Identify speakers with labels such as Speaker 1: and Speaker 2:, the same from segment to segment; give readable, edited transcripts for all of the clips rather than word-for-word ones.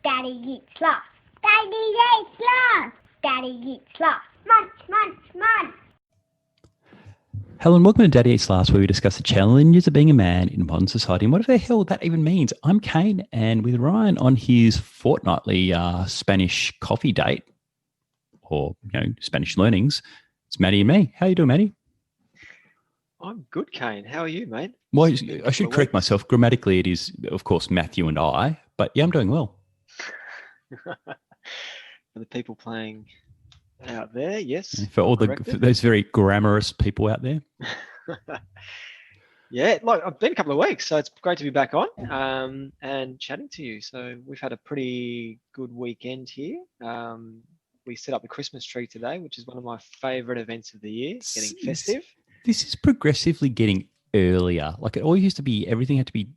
Speaker 1: Daddy eats lots. Daddy eats lots. Daddy eats lots. Munch, munch, munch.
Speaker 2: Hello and welcome to Daddy Eats Last, where we discuss the challenges of being a man in modern society and what the hell that even means. I'm Kane, and with Ryan on his fortnightly Spanish coffee date, or Spanish learnings, it's Maddie and me. How you doing, Maddie?
Speaker 3: I'm good, Kane. How are you, mate?
Speaker 2: Well, I should correct myself. Grammatically, it is, of course, Matthew and I, but yeah, I'm doing well.
Speaker 3: For the people playing out there, yes.
Speaker 2: For those very grammarous people out there.
Speaker 3: Yeah, like I've been a couple of weeks, so it's great to be back on and chatting to you. So we've had a pretty good weekend here. We set up the Christmas tree today, which is one of my favourite events of the year, getting festive.
Speaker 2: This is progressively getting earlier. Like it all used to be, everything had to be,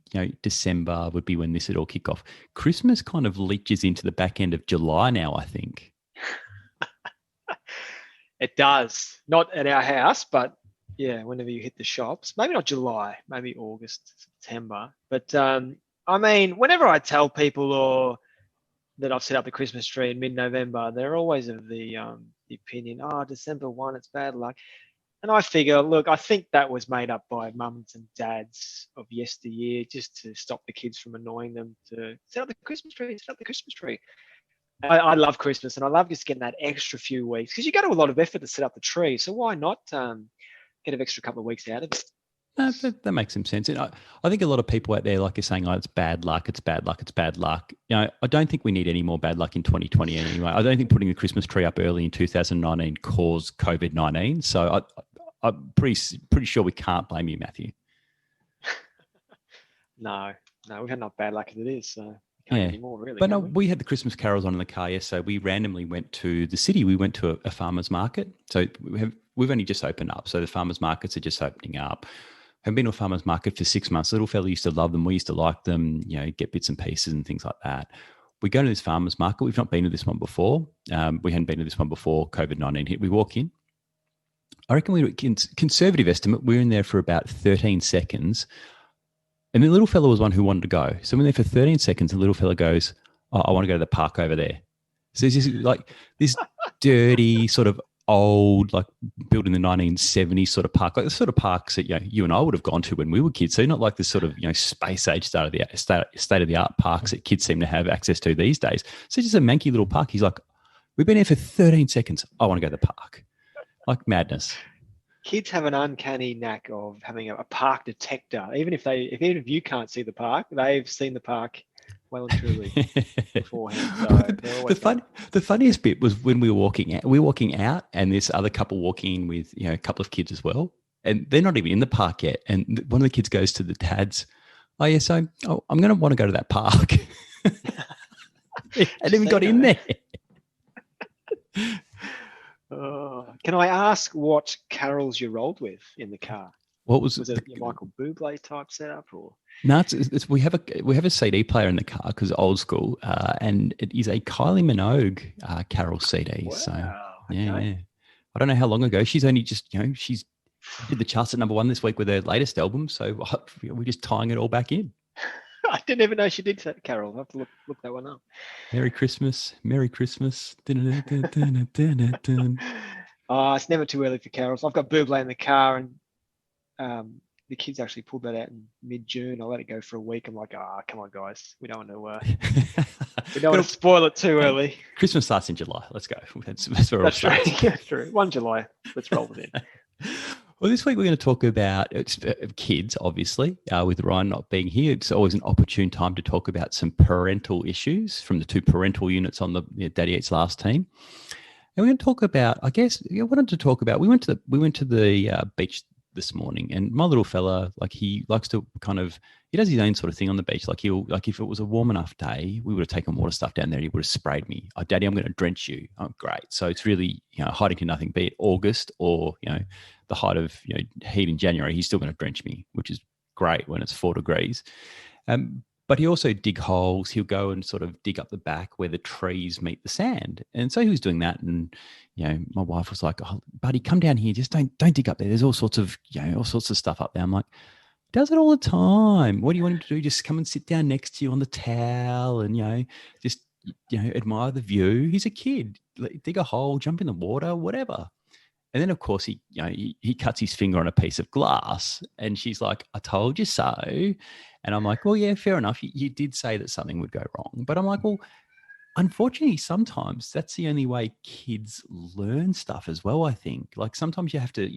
Speaker 2: December would be when this would all kick off. Christmas kind of leaches into the back end of July now, I think.
Speaker 3: It does. Not at our house, but yeah, whenever you hit the shops. Maybe not July, maybe August, September. But I mean, whenever I tell people that I've set up the Christmas tree in mid-November, they're always of the opinion, December 1, it's bad luck. And I figure, look, I think that was made up by mums and dads of yesteryear just to stop the kids from annoying them to set up the Christmas tree, set up the Christmas tree. I love Christmas, and I love just getting that extra few weeks because you go to a lot of effort to set up the tree. So why not get an extra couple of weeks out of it?
Speaker 2: No, that makes some sense. And I think a lot of people out there, like you're saying, it's bad luck, it's bad luck, it's bad luck. I don't think we need any more bad luck in 2020 anyway. I don't think putting the Christmas tree up early in 2019 caused COVID-19. So I'm pretty sure we can't blame you, Matthew.
Speaker 3: No, we've had enough bad luck as it is. So can't anymore, really.
Speaker 2: But no, we had the Christmas carols on in the car yesterday. We randomly went to the city. We went to a farmer's market. So we've only just opened up. So the farmer's markets are just opening up. I've been to a farmer's market for 6 months. Little fella used to love them. We used to like them, get bits and pieces and things like that. We go to this farmer's market. We've not been to this one before. We hadn't been to this one before COVID-19 hit. We walk in. I reckon we were conservative estimate. We were in there for about 13 seconds. And the little fella was one who wanted to go. So we're there for 13 seconds. And the little fella goes, I want to go to the park over there. So it's just like this dirty sort of old, like built in the 1970s sort of park, like the sort of parks that you and I would have gone to when we were kids. So not like this sort of space age state of the art parks that kids seem to have access to these days. So just a manky little park. He's like, we've been here for 13 seconds. I want to go to the park. Like madness.
Speaker 3: Kids have an uncanny knack of having a park detector. Even if you can't see the park, they've seen the park well and truly beforehand. So
Speaker 2: the funniest bit was when we were walking out. We were walking out, and this other couple walking in with a couple of kids as well, and they're not even in the park yet. And one of the kids goes to the dads, "Oh yeah, so I'm going to want to go to that park." And then we got in there.
Speaker 3: Can I ask what carols you rolled with in the car? Was it your Michael Bublé type setup or?
Speaker 2: No, we have a CD player in the car because old school, and it is a Kylie Minogue carol CD.
Speaker 3: Wow,
Speaker 2: so
Speaker 3: okay.
Speaker 2: yeah, I don't know how long ago. She's only just she's did the charts at #1 this week with her latest album. So we're just tying it all back in.
Speaker 3: I didn't even know she did that carol. I'll have to look that one up.
Speaker 2: Merry Christmas, Merry Christmas.
Speaker 3: It's never too early for carols. I've got Bublé in the car, and the kids actually pulled that out in mid-June. I let it go for a week. I'm like, come on, guys, we don't want to spoil it too early.
Speaker 2: Christmas starts in July. Let's go. That's where
Speaker 3: That's true. That's true. 1 July. Let's roll it in.
Speaker 2: Well, this week we're going to talk about kids, obviously, with Ryan not being here. It's always an opportune time to talk about some parental issues from the two parental units on the Daddy Eats Last team. And we're going to talk about, I guess, we went to the beach this morning, and my little fella, like he likes to he does his own sort of thing on the beach. Like if it was a warm enough day, we would have taken water stuff down there. He would have sprayed me. Oh, Daddy, I'm going to drench you. Oh, great. So it's really, hiding to nothing, be it August or, the height of, heat in January, he's still going to drench me, which is great when it's 4 degrees. But he also dig holes. He'll go and sort of dig up the back where the trees meet the sand. And so he was doing that. And, my wife was like, "Oh, buddy, come down here. Just don't dig up there. There's all sorts of stuff up there." I'm like, he does it all the time. What do you want him to do? Just come and sit down next to you on the towel and, just admire the view. He's a kid. Dig a hole, jump in the water, whatever. And then, of course, he cuts his finger on a piece of glass, and she's like, "I told you so." And I'm like, "Well, yeah, fair enough. You did say that something would go wrong." But I'm like, "Well, unfortunately, sometimes that's the only way kids learn stuff as well. I think, like, sometimes you have to,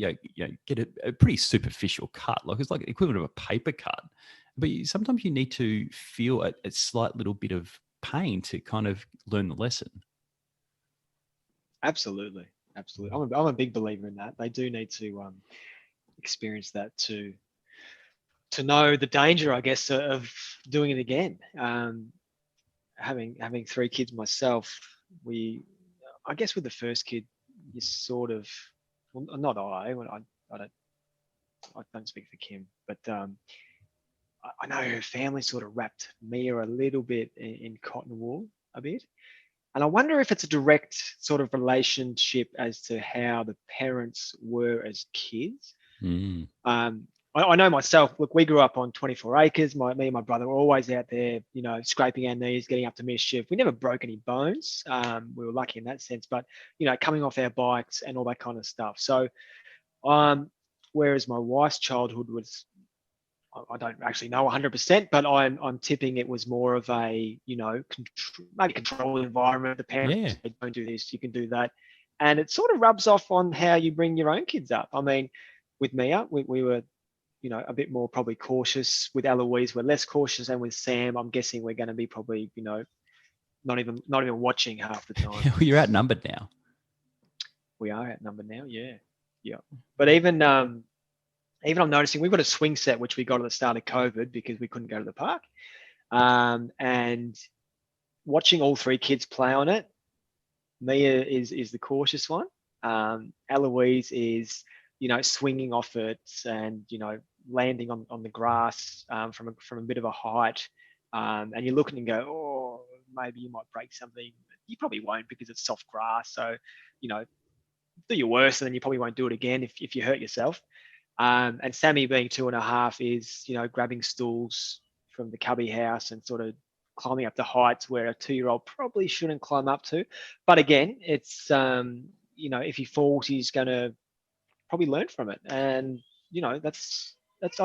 Speaker 2: get a pretty superficial cut, like it's like the equivalent of a paper cut. But sometimes you need to feel a slight little bit of pain to kind of learn the lesson.
Speaker 3: Absolutely. I'm a big believer in that. They do need to experience that to know the danger, I guess, of doing it again. Having 3 kids myself, I guess with the first kid, you sort of, well, not I don't speak for Kim, but I know her family sort of wrapped Mia a little bit in cotton wool a bit. And I wonder if it's a direct sort of relationship as to how the parents were as kids.
Speaker 2: Mm.
Speaker 3: I know myself, look, we grew up on 24 acres. Me and my brother were always out there, scraping our knees, getting up to mischief. We never broke any bones. We were lucky in that sense, but, coming off our bikes and all that kind of stuff. So, whereas my wife's childhood was, I don't actually know 100%, but I'm tipping it was more of a, maybe controlled environment. The parents say, don't do this, you can do that. And it sort of rubs off on how you bring your own kids up. I mean, with Mia, we were, a bit more probably cautious. With Eloise, we're less cautious. And with Sam, I'm guessing we're going to be probably, not even watching half the time.
Speaker 2: You're outnumbered now.
Speaker 3: We are outnumbered now, yeah. But even I'm noticing we've got a swing set, which we got at the start of COVID because we couldn't go to the park. And watching all 3 kids play on it, Mia is the cautious one. Eloise is, swinging off it and, landing on the grass from a bit of a height. And you're looking and go, oh, maybe you might break something. You probably won't because it's soft grass. So, do your worst and then you probably won't do it again if you hurt yourself. And Sammy, being 2.5, is, grabbing stools from the cubby house and sort of climbing up to heights where a 2-year-old probably shouldn't climb up to. But again, it's, if he falls, he's going to probably learn from it. And, I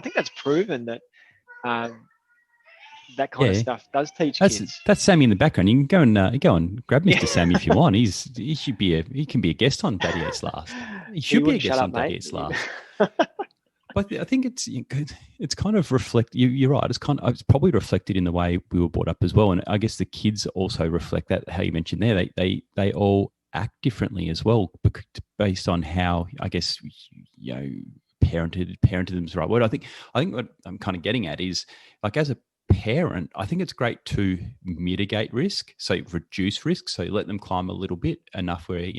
Speaker 3: think that's proven that that kind of stuff does teach kids.
Speaker 2: That's Sammy in the background. You can go and grab Mr. Sammy if you want. He can be a guest on Daddy Eats Last. He should be a guest on Daddy Eats Last. But I think it's kind of you're right. It's probably reflected in the way we were brought up as well. And I guess the kids also reflect that, how you mentioned there, they all act differently as well based on how, I guess, parented them is the right word. I think what I'm kind of getting at is, like, as a parent, I think it's great to mitigate risk, so reduce risk, so let them climb a little bit enough where,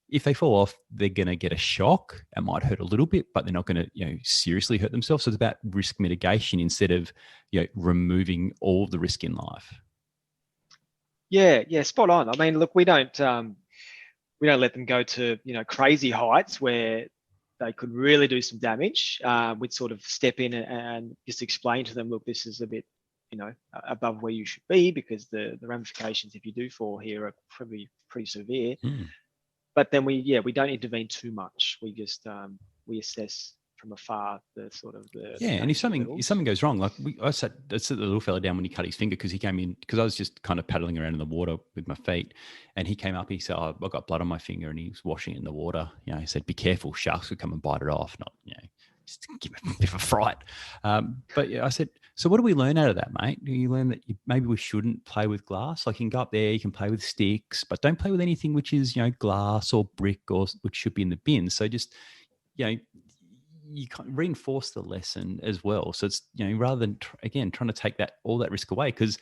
Speaker 2: if they fall off, they're going to get a shock. It might hurt a little bit, but they're not going to, seriously hurt themselves. So it's about risk mitigation instead of, removing all of the risk in life. Yeah,
Speaker 3: spot on. I mean, look, we don't let them go to, crazy heights where they could really do some damage. We'd sort of step in and just explain to them, look, this is a bit, above where you should be, because the ramifications if you do fall here are probably pretty severe. But then we don't intervene too much. We just we assess from afar the sort of the
Speaker 2: and if something goes wrong, like I sat the little fella down when he cut his finger, because he came in, because I was just kind of paddling around in the water with my feet, and he came up. He said, "Oh, I got blood on my finger," and he was washing it in the water. He said, "Be careful, sharks could come and bite it off." Not just to give it a bit of a fright. But I said, so what do we learn out of that, mate? Do you learn that maybe we shouldn't play with glass? Like, you can go up there, you can play with sticks, but don't play with anything which is, glass or brick, or which should be in the bin. So just, you can reinforce the lesson as well. So it's, rather than trying to take all that risk away, because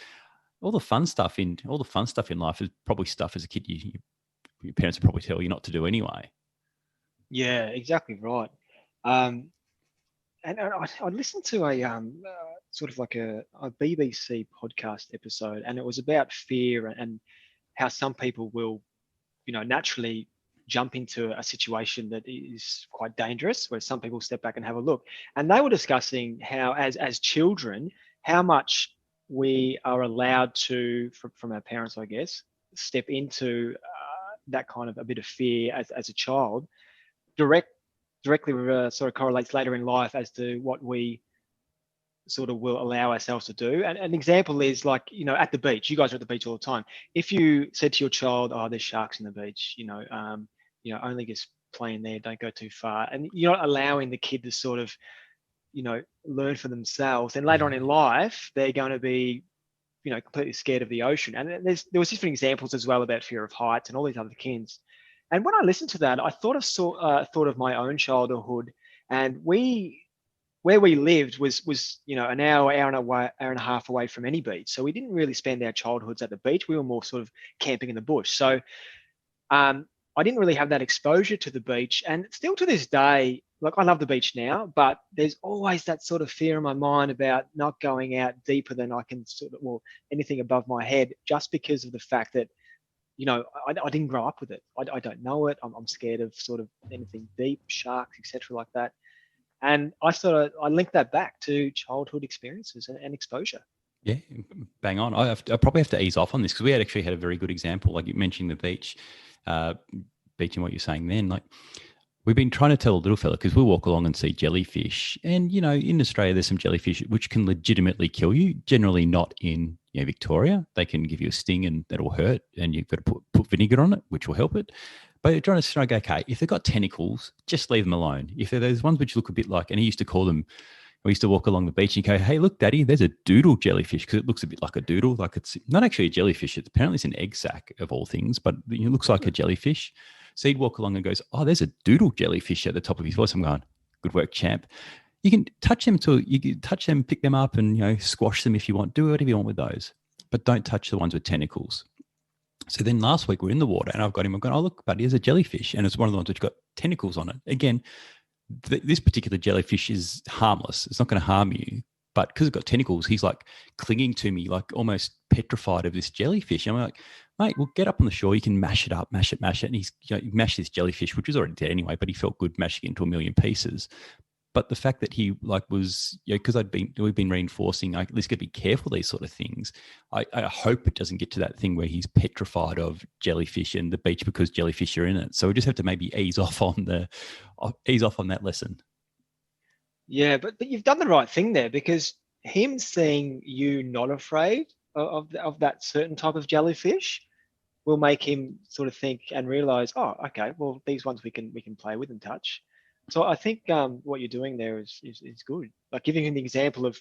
Speaker 2: all the fun stuff in life is probably stuff as a kid your parents will probably tell you not to do anyway.
Speaker 3: Yeah, exactly right. And I listened to a sort of like a BBC podcast episode, and it was about fear and how some people will, naturally jump into a situation that is quite dangerous, where some people step back and have a look. And they were discussing how, as children, how much we are allowed to, from our parents, I guess, step into that kind of a bit of fear as a child, directly sort of correlates later in life as to what we sort of will allow ourselves to do. And an example is like, at the beach, you guys are at the beach all the time. If you said to your child, oh, there's sharks in the beach, only just playing there, don't go too far. And you're not allowing the kid to sort of, learn for themselves. And later on in life, they're going to be, completely scared of the ocean. And there was different examples as well about fear of heights and all these other kids. And when I listened to that, I thought of my own childhood, and where we lived was an hour and a half away from any beach. So we didn't really spend our childhoods at the beach. We were more sort of camping in the bush. So I didn't really have that exposure to the beach. And still to this day, like, I love the beach now, but there's always that sort of fear in my mind about not going out deeper than I can anything above my head, just because of the fact that, I didn't grow up with it. I don't know it. I'm scared of sort of anything deep, sharks, etc., like that. And I linked that back to childhood experiences and exposure.
Speaker 2: Yeah, bang on. I probably have to ease off on this because we actually had a very good example, like you mentioned the beach, beach and what you're saying then. Like, we've been trying to tell a little fella, because we'll walk along and see jellyfish. And, in Australia, there's some jellyfish which can legitimately kill you, generally not in Victoria. They can give you a sting and that'll hurt, and you've got to put vinegar on it, which will help it. But you're trying to go, okay, if they've got tentacles, just leave them alone. If they're those ones which look a bit like, and he used to call them, we used to walk along the beach and go, hey, look, Daddy, there's a doodle jellyfish, because it looks a bit like a doodle. Like, it's not actually a jellyfish. Apparently it's an egg sac of all things, but it looks like a jellyfish. So he'd walk along and goes, oh, there's a doodle jellyfish at the top of his voice. I'm going, good work, champ. You can touch them, pick them up and, squash them if you want. Do whatever you want with those, but don't touch the ones with tentacles. So then last week we're in the water and I'm going, oh, look, buddy, there's a jellyfish. And it's one of the ones which got tentacles on it. Again, this particular jellyfish is harmless. It's not going to harm you. But because it's got tentacles, he's like clinging to me, like almost petrified of this jellyfish. And I'm like, mate, we'll get up on the shore. You can mash it up, mash it. And he's he mashed this jellyfish, which was already dead anyway, but he felt good mashing it into a million pieces. But the fact that he was, because we've been reinforcing, at least got to be careful these sort of things. I hope it doesn't get to that thing where he's petrified of jellyfish and the beach because jellyfish are in it. So we just have to maybe ease off on that lesson.
Speaker 3: Yeah, but you've done the right thing there, because him seeing you not afraid of that certain type of jellyfish will make him sort of think and realize, oh, okay, well, these ones we can play with and touch. So I think what you're doing there is good, like giving him the example of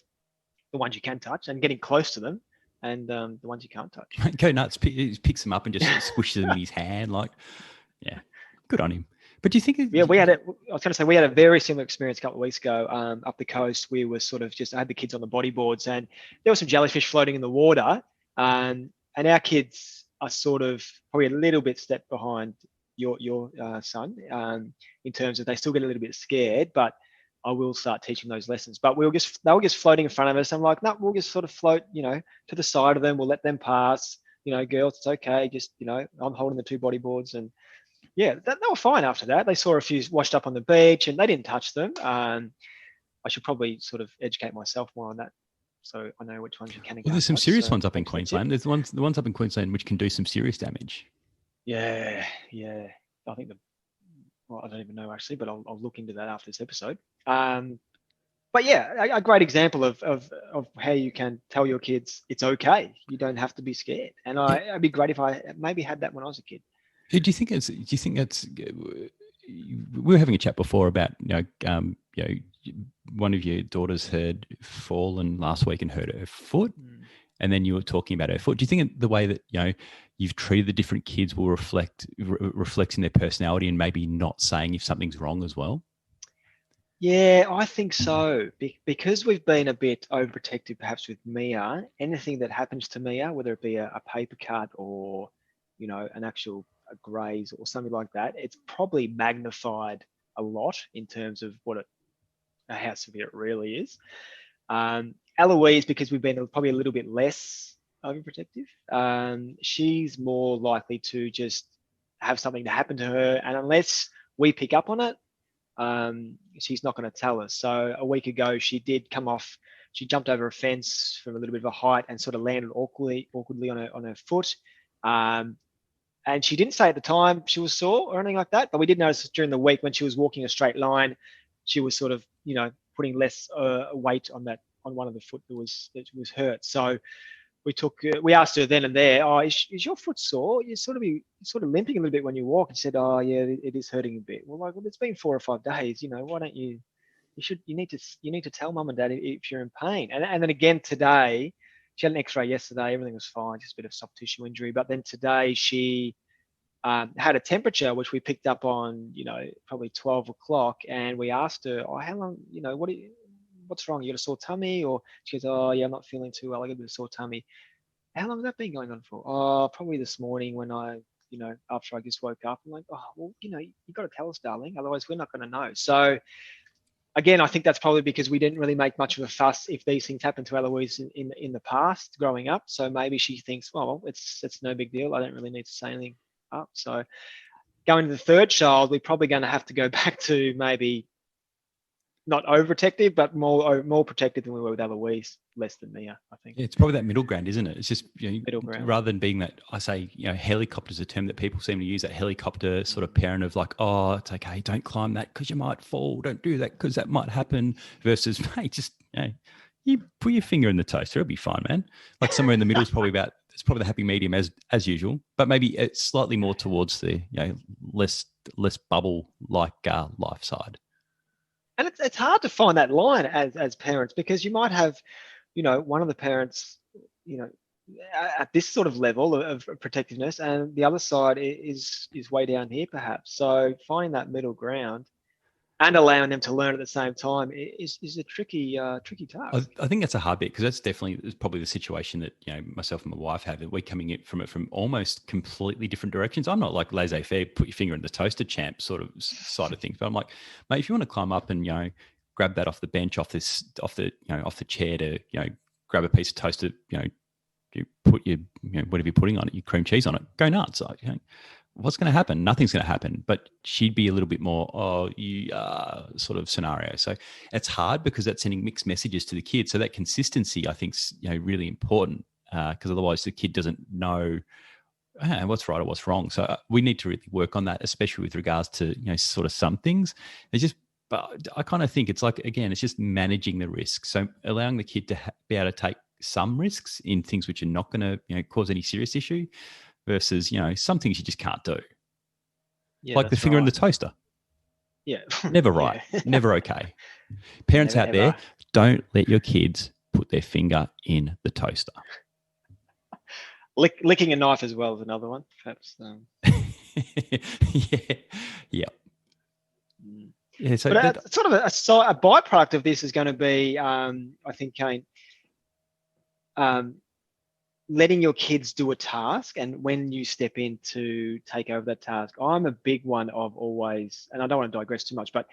Speaker 3: the ones you can touch and getting close to them, and the ones you can't touch.
Speaker 2: Go nuts! He picks them up and just squishes them in his hand, like, yeah, good on him. But do you think?
Speaker 3: Yeah, I was going to say we had a very similar experience a couple of weeks ago up the coast. We were sort of I had the kids on the bodyboards, and there were some jellyfish floating in the water, and our kids are sort of probably a little bit step behind your son in terms of they still get a little bit scared, but I will start teaching those lessons. But they were just floating in front of us. I'm like, no, we'll just sort of float, to the side of them. We'll let them pass. Girls, it's okay. Just, I'm holding the two bodyboards, and yeah, they were fine after that. They saw a few washed up on the beach and they didn't touch them. I should probably sort of educate myself more on that, so I know which ones you can and can't.
Speaker 2: Well, there's some
Speaker 3: touch,
Speaker 2: serious ones up in Queensland. There's the ones up in Queensland which can do some serious damage.
Speaker 3: Yeah. I think I don't even know actually, but I'll look into that after this episode. But yeah, a great example of how you can tell your kids it's okay. You don't have to be scared. And it'd be great if I maybe had that when I was a kid.
Speaker 2: Do you think that's? We were having a chat before about one of your daughters had fallen last week and hurt her foot. And then you were talking about her foot. Do you think the way that you've treated the different kids will reflect in their personality, and maybe not saying if something's wrong as well?
Speaker 3: Yeah, I think so. Because we've been a bit overprotective, perhaps with Mia. Anything that happens to Mia, whether it be a paper cut or an actual graze or something like that, it's probably magnified a lot in terms of how severe it really is. Eloise, because we've been probably a little bit less overprotective, she's more likely to just have something to happen to her, and unless we pick up on it, she's not going to tell us. So a week ago, she did come off she jumped over a fence from a little bit of a height and sort of landed awkwardly on her foot. And she didn't say at the time she was sore or anything like that, but we did notice during the week when she was walking a straight line, she was sort of, putting less weight on one of the foot that was hurt. So we asked her then and there, "Oh, is your foot sore? You're sort of limping a little bit when you walk." And she said, "Oh, yeah, it is hurting a bit." Well, it's been 4 or 5 days. Why don't you? You need to tell mum and dad if you're in pain. And then again today, she had an X-ray yesterday. Everything was fine, just a bit of soft tissue injury. But then today she had a temperature which we picked up on, probably 12 o'clock, and we asked her, "Oh, how long? What's wrong? You got a sore tummy?" Or she goes, "Oh, yeah, I'm not feeling too well. I got a bit of sore tummy." How long has that been going on for? "Oh, probably this morning when I, after I just woke up." I'm like, "Oh, well, you got to tell us, darling. Otherwise, we're not going to know." So again, I think that's probably because we didn't really make much of a fuss if these things happened to Eloise in the past growing up. So maybe she thinks, well, it's no big deal. I don't really need to say anything up. So going to the third child, we're probably going to have to go back to maybe not overprotective, but more protective than we were with Eloise, less than Mia, I think.
Speaker 2: Yeah, it's probably that middle ground, isn't it? It's just
Speaker 3: middle ground.
Speaker 2: Rather than being that, I say, helicopter is a term that people seem to use, that helicopter sort of parent of like, "Oh, it's okay, don't climb that because you might fall. Don't do that because that might happen." Versus, "Hey, just you put your finger in the toaster, it'll be fine, man." Like somewhere in the middle is probably it's probably the happy medium as usual, but maybe it's slightly more towards the less bubble like life side.
Speaker 3: And it's hard to find that line as parents, because you might have, one of the parents, at this sort of level of protectiveness, and the other side is way down here perhaps. So finding that middle ground and allowing them to learn at the same time is a tricky task.
Speaker 2: I think that's a hard bit, because that's probably the situation that myself and my wife have. We're coming in from almost completely different directions. I'm not like laissez-faire, put your finger in the toaster champ sort of side of things, but I'm like, mate, if you want to climb up and grab that off the bench, off the chair to grab a piece of toaster, you put your whatever you're putting on it, your cream cheese on it, go nuts. What's going to happen? Nothing's going to happen. But she'd be a little bit more, sort of scenario. So it's hard because that's sending mixed messages to the kid. So that consistency, I think, is really important, because otherwise the kid doesn't know what's right or what's wrong. So we need to really work on that, especially with regards to sort of some things. But I kind of think it's like, again, it's just managing the risk. So allowing the kid to be able to take some risks in things which are not going to cause any serious issue, versus, some things you just can't do.
Speaker 3: Yeah,
Speaker 2: like the finger in the toaster.
Speaker 3: Yeah.
Speaker 2: Never right. Yeah. Never okay. Parents out there, don't let your kids put their finger in the toaster.
Speaker 3: Licking a knife as well is another one, perhaps.
Speaker 2: Yeah. Yeah, so
Speaker 3: but sort of a byproduct of this is going to be, I think, Kane, letting your kids do a task, and when you step in to take over that task. I'm a big one of always, and I don't want to digress too much, but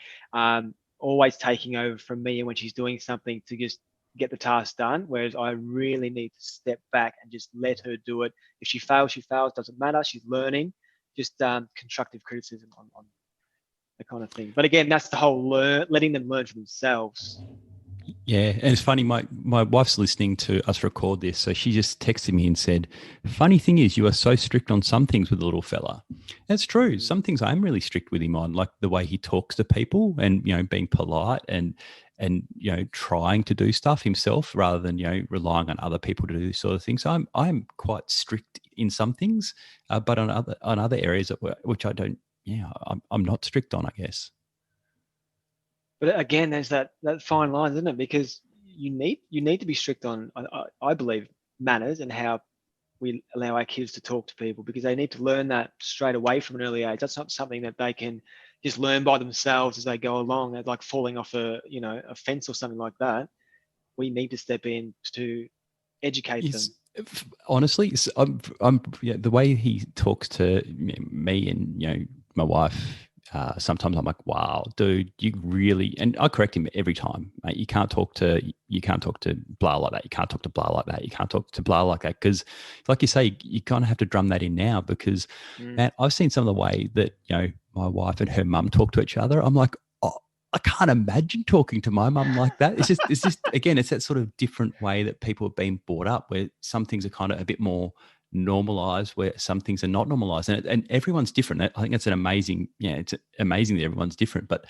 Speaker 3: always taking over from Mia when she's doing something to just get the task done, whereas I really need to step back and just let her do it. If she fails, doesn't matter. She's learning. Just constructive criticism on that kind of thing. But again, that's the whole letting them learn for themselves.
Speaker 2: Yeah, and it's funny, my wife's listening to us record this, so she just texted me and said, "Funny thing is, you are so strict on some things with the little fella." That's true. Some things I'm really strict with him on, like the way he talks to people, and being polite and trying to do stuff himself rather than relying on other people to do this sort of thing. So I'm quite strict in some things, but on other areas which I don't. Yeah, I'm not strict on, I guess.
Speaker 3: But again, there's that fine line, isn't it? Because you need to be strict on, I believe, manners and how we allow our kids to talk to people, because they need to learn that straight away from an early age. That's not something that they can just learn by themselves as they go along. They're like falling off a fence or something like that. We need to step in to educate them.
Speaker 2: Honestly, the way he talks to me and my wife. Sometimes I'm like, wow, dude, you really, and I correct him every time, mate. You can't talk to blah like that. You can't talk to blah like that. You can't talk to blah like that. Because like you say, you kind of have to drum that in now, because man, I've seen some of the way that, my wife and her mum talk to each other. I'm like, oh, I can't imagine talking to my mum like that. It's just again, it's that sort of different way that people have been brought up, where some things are kind of a bit more normalized, where some things are not normalized, and everyone's different. I think it's it's amazing that everyone's different. But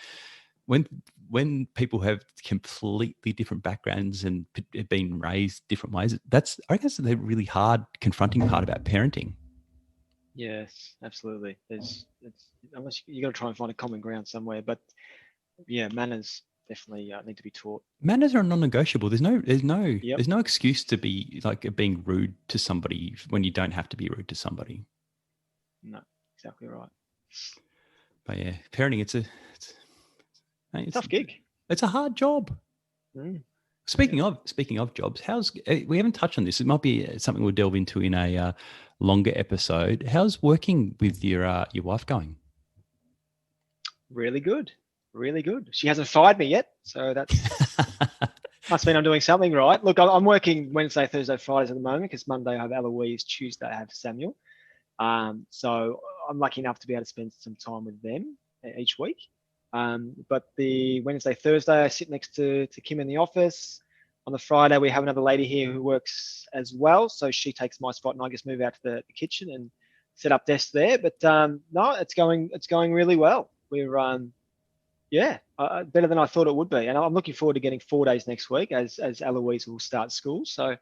Speaker 2: when people have completely different backgrounds and have been raised different ways, I guess the really hard confronting part about parenting.
Speaker 3: Yes, absolutely. Unless you got to try and find a common ground somewhere, but yeah, manners definitely need to be taught.
Speaker 2: Manners are non-negotiable. There's no
Speaker 3: Yep.
Speaker 2: there's no excuse to be like being rude to somebody when you don't have to be rude to somebody.
Speaker 3: No, exactly right.
Speaker 2: But yeah, parenting it's
Speaker 3: Tough gig.
Speaker 2: It's a hard job.
Speaker 3: Mm.
Speaker 2: Speaking of jobs, we haven't touched on this. It might be something we'll delve into in a longer episode. How's working with your wife going?
Speaker 3: Really good. Really good. She hasn't fired me yet, so that must mean I'm doing something right. Look, I'm working Wednesday, Thursday, Fridays at the moment because Monday I have Eloise, Tuesday I have Samuel. So I'm lucky enough to be able to spend some time with them each week. But the Wednesday, Thursday, I sit next to Kim in the office. On the Friday, we have another lady here who works as well. So she takes my spot and I just move out to the kitchen and set up desks there. But no, it's going really well. We're better than I thought it would be. And I'm looking forward to getting 4 days next week as Eloise will start school. So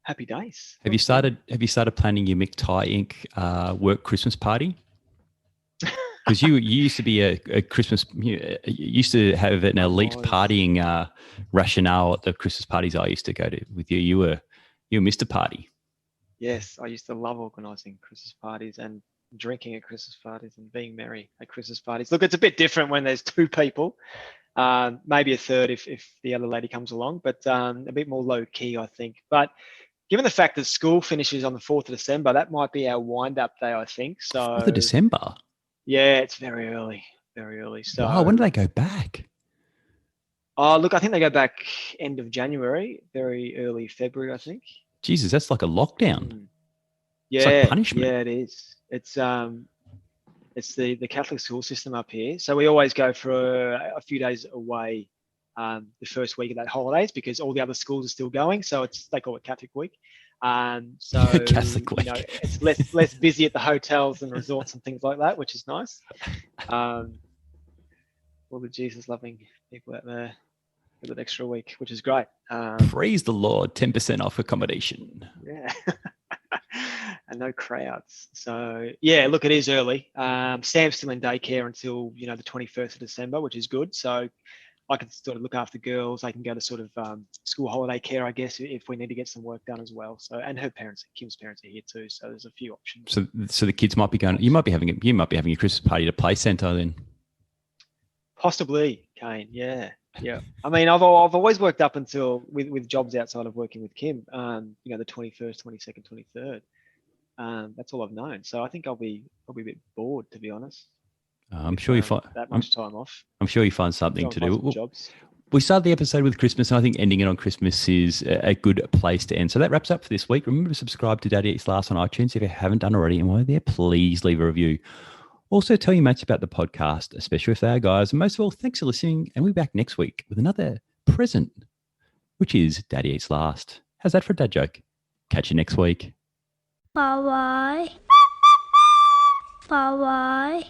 Speaker 3: happy days.
Speaker 2: Have you started planning your Mick Tie Inc. Work Christmas party? Because you used to be a Christmas, you used to have an elite partying rationale at the Christmas parties I used to go to with you. You were Mr. Party.
Speaker 3: Yes, I used to love organising Christmas parties and drinking at Christmas parties and being merry at Christmas parties. Look, it's a bit different when there's two people, maybe a third if the other lady comes along, but a bit more low key, I think. But given the fact that school finishes on the 4th of December, that might be our wind up day, I think. So
Speaker 2: 4th of December?
Speaker 3: Yeah, it's very early, very early. So
Speaker 2: wow, when do they go back?
Speaker 3: Oh, look, I think they go back end of January, very early February, I think.
Speaker 2: Jesus, that's like a lockdown.
Speaker 3: Yeah,
Speaker 2: it's like punishment.
Speaker 3: Yeah, it is. It's the Catholic school system up here. So we always go for a few days away the first week of that holidays because all the other schools are still going. So they call it Catholic week. So
Speaker 2: Catholic week.
Speaker 3: It's less busy at the hotels and resorts and things like that, which is nice. All the Jesus loving people out there for that extra week, which is great.
Speaker 2: Praise the Lord, 10% off accommodation.
Speaker 3: Yeah. And no crowds. So yeah, look, it is early. Sam's still in daycare until the 21st of December, which is good. So I can sort of look after girls. I can go to sort of school holiday care, I guess, if we need to get some work done as well. So, and her parents, Kim's parents, are here too. So there's a few options.
Speaker 2: So the kids might be going. You might be having a Christmas party at a play centre then.
Speaker 3: Possibly, Kane. Yeah. I mean, I've always worked up until with jobs outside of working with Kim. The 21st, 22nd, 23rd. That's all I've known. So I think I'll be probably a bit bored, to be honest.
Speaker 2: I'm sure you find
Speaker 3: that much time off.
Speaker 2: I'm sure you find something to do.
Speaker 3: Jobs.
Speaker 2: We started the episode with Christmas, and I think ending it on Christmas is a good place to end. So that wraps up for this week. Remember to subscribe to Daddy Eats Last on iTunes if you haven't done already. And while you're there, please leave a review. Also, tell your mates about the podcast, especially if they are guys. And most of all, thanks for listening. And we'll be back next week with another present, which is Daddy Eats Last. How's that for a dad joke? Catch you next week.
Speaker 1: Bye-bye. Bye-bye.